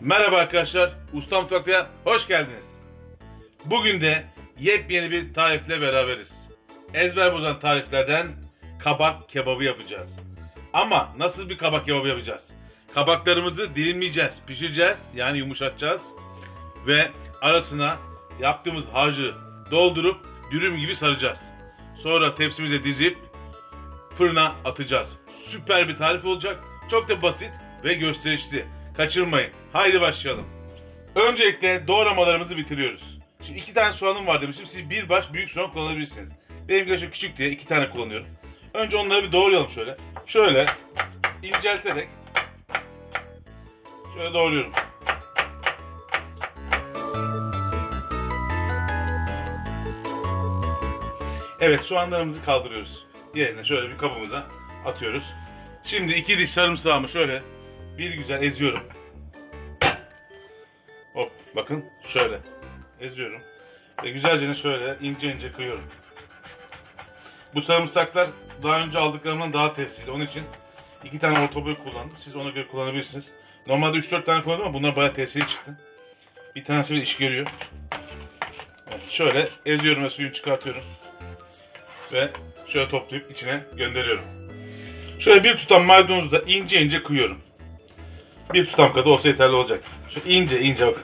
Merhaba arkadaşlar, Usta Mutfak'ta hoş geldiniz. Bugün de yepyeni bir tarifle beraberiz. Ezber bozan tariflerden kabak kebabı yapacağız. Ama nasıl bir kabak kebabı yapacağız? Kabaklarımızı dilimleyeceğiz, pişireceğiz, yani yumuşatacağız. Ve arasına yaptığımız harcı doldurup dürüm gibi saracağız. Sonra tepsimize dizip fırına atacağız. Süper bir tarif olacak. Çok da basit ve gösterişli. Kaçırmayın. Haydi başlayalım. Öncelikle doğramalarımızı bitiriyoruz. Şimdi 2 tane soğanım var demiştim. Siz bir baş büyük soğan kullanabilirsiniz. Benimki de küçük diye 2 tane kullanıyorum. Önce onları bir doğrayalım şöyle. Şöyle incelterek şöyle doğruyorum. Evet, soğanlarımızı kaldırıyoruz. Yerine şöyle bir kabımıza atıyoruz. Şimdi 2 diş sarımsağımı şöyle bir güzel eziyorum. Hop, bakın şöyle eziyorum. Ve güzelce şöyle ince ince kıyıyorum. Bu sarımsaklar daha önce aldıklarımdan daha tesirli. Onun için 2 tane orta boy kullandım. Siz ona göre kullanabilirsiniz. Normalde 3-4 tane kullandım ama bunlar bayağı tesirli çıktı. Bir tanesi bile iş görüyor. Evet, şöyle eziyorum ve suyunu çıkartıyorum. Ve şöyle toplayıp içine gönderiyorum. Şöyle bir tutam maydanozu da ince ince kıyıyorum. Bir tutam kadar olsa yeterli olacaktır. Şöyle ince ince bakın.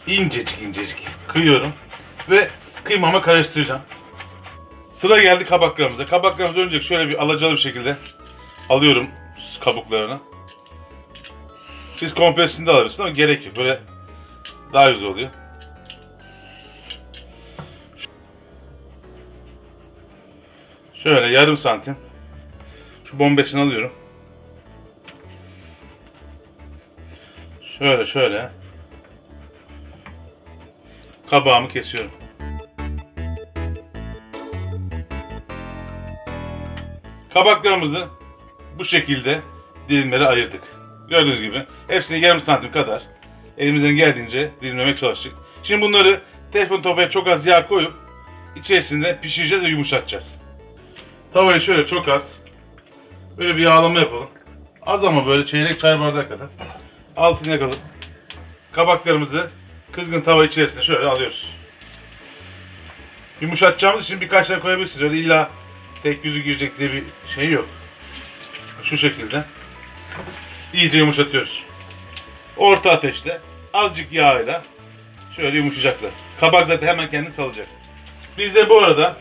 İncecik incecik kıyıyorum. Ve kıymama karıştıracağım. Sıra geldi kabaklarımıza. Kabaklarımızı önce şöyle bir alacalı bir şekilde alıyorum kabuklarını. Siz kompresini de alabilirsiniz ama gerek yok. Böyle daha güzel oluyor. Şöyle yarım santim şu bombesini alıyorum. Şöyle kabağımı kesiyorum. Kabaklarımızı bu şekilde dilimlere ayırdık. Gördüğünüz gibi hepsini yarım santim kadar elimizden geldiğince dilimlemeye çalıştık. Şimdi bunları teflon tavaya çok az yağ koyup içerisinde pişireceğiz ve yumuşatacağız. Tavayı şöyle çok az böyle bir yağlama yapalım. Az ama böyle çeyrek çay bardağı kadar. Altını yakalım. Kabaklarımızı kızgın tava içerisine şöyle alıyoruz. Yumuşatacağımız için birkaç tane koyabilirsiniz. Öyle illa tek yüzü girecek diye bir şey yok. Şu şekilde iyice yumuşatıyoruz. Orta ateşte azıcık yağıyla şöyle yumuşayacaklar. Kabak zaten hemen kendini salacak. Biz de bu arada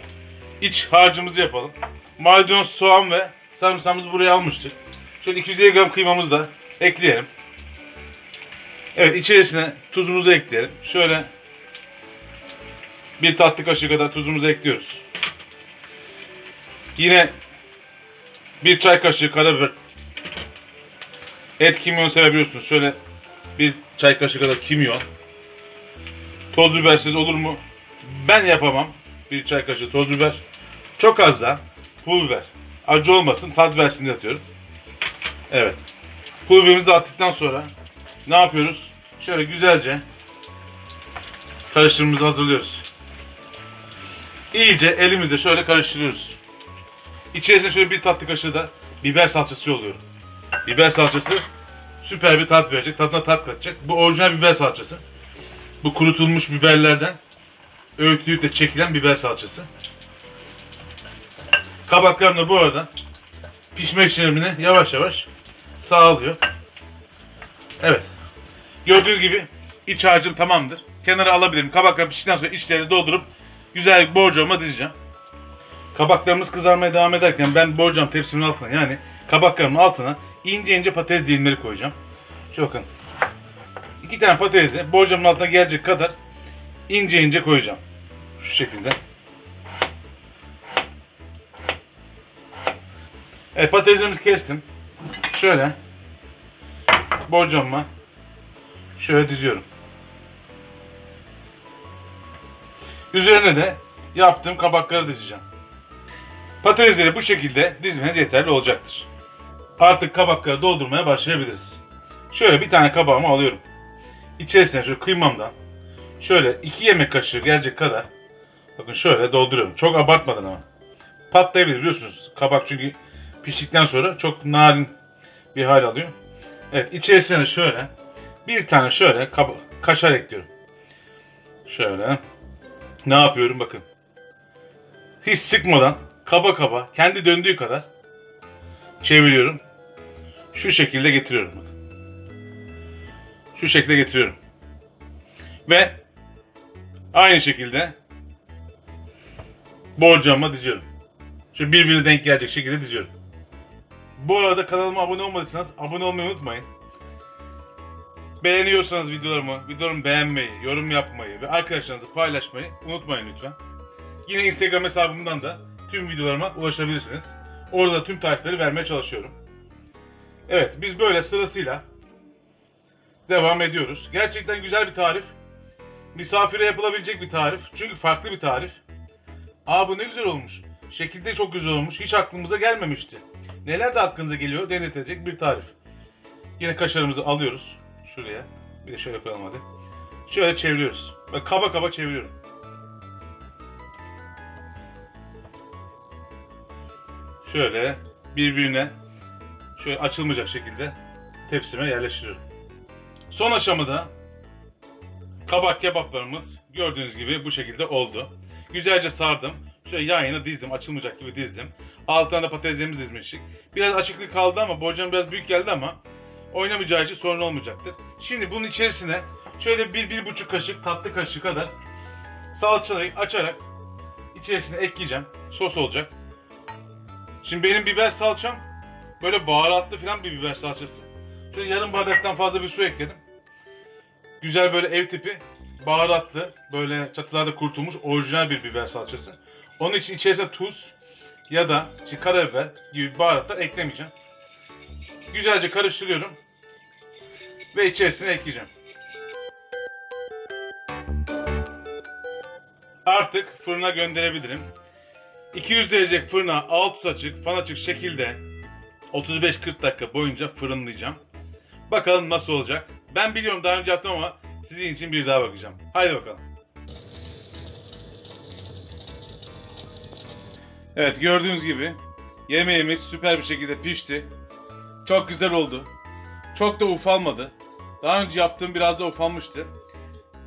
iç harcımızı yapalım. Maydanoz, soğan ve sarımsağımızı buraya almıştık. Şöyle 250 gram kıymamızı da ekleyelim. Evet, içerisine tuzumuzu ekleyelim. Şöyle bir tatlı kaşığı kadar tuzumuzu ekliyoruz. Yine bir çay kaşığı karabiber. Et kimyon sevebiliyorsunuz. Şöyle bir çay kaşığı kadar kimyon. Toz bibersiz olur mu? Ben yapamam. Bir çay kaşığı toz biber. Çok az da pul biber. Acı olmasın, tat versin diye atıyorum. Evet. Pul biberimizi attıktan sonra ne yapıyoruz? Şöyle güzelce karıştırmamızı hazırlıyoruz. İyice elimizle şöyle karıştırıyoruz. İçerisine şöyle bir tatlı kaşığı da biber salçası yolluyorum. Biber salçası süper bir tat verecek, tadına tat katacak. Bu orijinal biber salçası. Bu kurutulmuş biberlerden öğütülüp de çekilen biber salçası. Kabaklarım da bu arada pişme işlemini yavaş yavaş sağlıyor. Evet. Gördüğünüz gibi iç harcım tamamdır. Kenara alabilirim. Kabaklar piştikten sonra içlerini doldurup güzel borcama dizeceğim. Kabaklarımız kızarmaya devam ederken ben borcam tepsimin altına, yani kabaklarımın altına ince ince patates dilimleri koyacağım. Şu bakın. 2 tane patatesi borcamın altına gelecek kadar ince ince koyacağım. Şu şekilde. Evet, patateslerimizi kestim. Şöyle borcamıma şöyle diziyorum. Üzerine de yaptığım kabakları dizeceğim. Patatesleri bu şekilde dizmeniz yeterli olacaktır. Artık kabakları doldurmaya başlayabiliriz. Şöyle bir tane kabağımı alıyorum. İçerisine şöyle kıymamdan şöyle 2 yemek kaşığı gelecek kadar, bakın şöyle dolduruyorum. Çok abartmadan ama. Patlayabilir biliyorsunuz. Kabak çünkü piştikten sonra çok narin bir hal alıyor. Evet, içerisine de şöyle bir tane şöyle kaşar ekliyorum. Şöyle. Ne yapıyorum bakın. Hiç sıkmadan kaba kaba kendi döndüğü kadar çeviriyorum. Şu şekilde getiriyorum bakın. Şu şekilde getiriyorum. Ve aynı şekilde borcamıma diziyorum. Şu birbirine denk gelecek şekilde diziyorum. Bu arada kanalıma abone olmadıysanız abone olmayı unutmayın. Beğeniyorsanız videolarımı beğenmeyi, yorum yapmayı ve arkadaşlarınızla paylaşmayı unutmayın lütfen. Yine Instagram hesabımdan da tüm videolarıma ulaşabilirsiniz. Orada tüm tarifleri vermeye çalışıyorum. Evet, biz böyle sırasıyla devam ediyoruz. Gerçekten güzel bir tarif. Misafire yapılabilecek bir tarif. Çünkü farklı bir tarif. Aa, bu ne güzel olmuş. Şekilde çok güzel olmuş. Hiç aklımıza gelmemişti. Neler de aklınıza geliyor denetecek bir tarif. Yine kaşarımızı alıyoruz. Şuraya. Bir de şöyle koyalım hadi. Şöyle çeviriyoruz. Bak, kaba kaba çeviriyorum. Şöyle birbirine şöyle açılmayacak şekilde tepsime yerleştiriyorum. Son aşamada kabak kebaplarımız gördüğünüz gibi bu şekilde oldu. Güzelce sardım. Şöyle yan yana dizdim. Açılmayacak gibi dizdim. Altına da patateslerimizi dizmiştik. Biraz açıklık kaldı ama borcam biraz büyük geldi ama oynamayacağı için sorun olmayacaktır. Şimdi bunun içerisine şöyle 1-1,5 kaşık tatlı kaşığı kadar salçayı açarak içerisine ekleyeceğim. Sos olacak. Şimdi benim biber salçam böyle baharatlı falan bir biber salçası. Şöyle yarım bardaktan fazla bir su ekledim. Güzel böyle ev tipi baharatlı, böyle çatılarda kurutulmuş orijinal bir biber salçası. Onun için içerisine tuz ya da karabiber gibi baharatlar eklemeyeceğim. Güzelce karıştırıyorum ve içerisine ekleyeceğim. Artık fırına gönderebilirim. 200 derece fırına alt açık, fan açık şekilde 35-40 dakika boyunca fırınlayacağım. Bakalım nasıl olacak. Ben biliyorum, daha önce yaptım ama sizin için bir daha bakacağım. Haydi bakalım. Evet, gördüğünüz gibi yemeğimiz süper bir şekilde pişti. Çok güzel oldu. Çok da ufalmadı. Daha önce yaptığım biraz da ufalmıştı.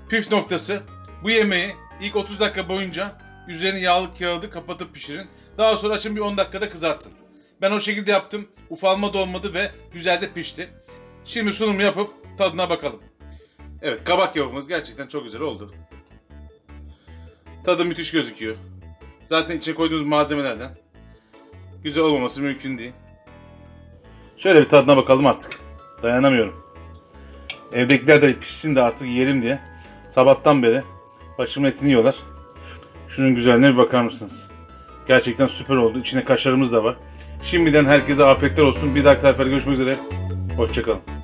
Püf noktası, bu yemeği ilk 30 dakika boyunca üzerini yağlı kağıdı kapatıp pişirin. Daha sonra açın, bir 10 dakikada kızartın. Ben o şekilde yaptım. Ufalma da olmadı ve güzel de pişti. Şimdi sunum yapıp tadına bakalım. Evet, kabak kebabımız gerçekten çok güzel oldu. Tadı müthiş gözüküyor. Zaten içine koyduğunuz malzemelerden güzel olmaması mümkün değil. Şöyle bir tadına bakalım artık. Dayanamıyorum. Evdekiler de pişsin de artık yiyelim diye sabahtan beri başımın etini yiyorlar. Şunun güzelliğine bir bakar mısınız? Gerçekten süper oldu. İçine kaşarımız da var. Şimdiden herkese afiyetler olsun. Bir dahaki tariflerde görüşmek üzere. Hoşça kalın.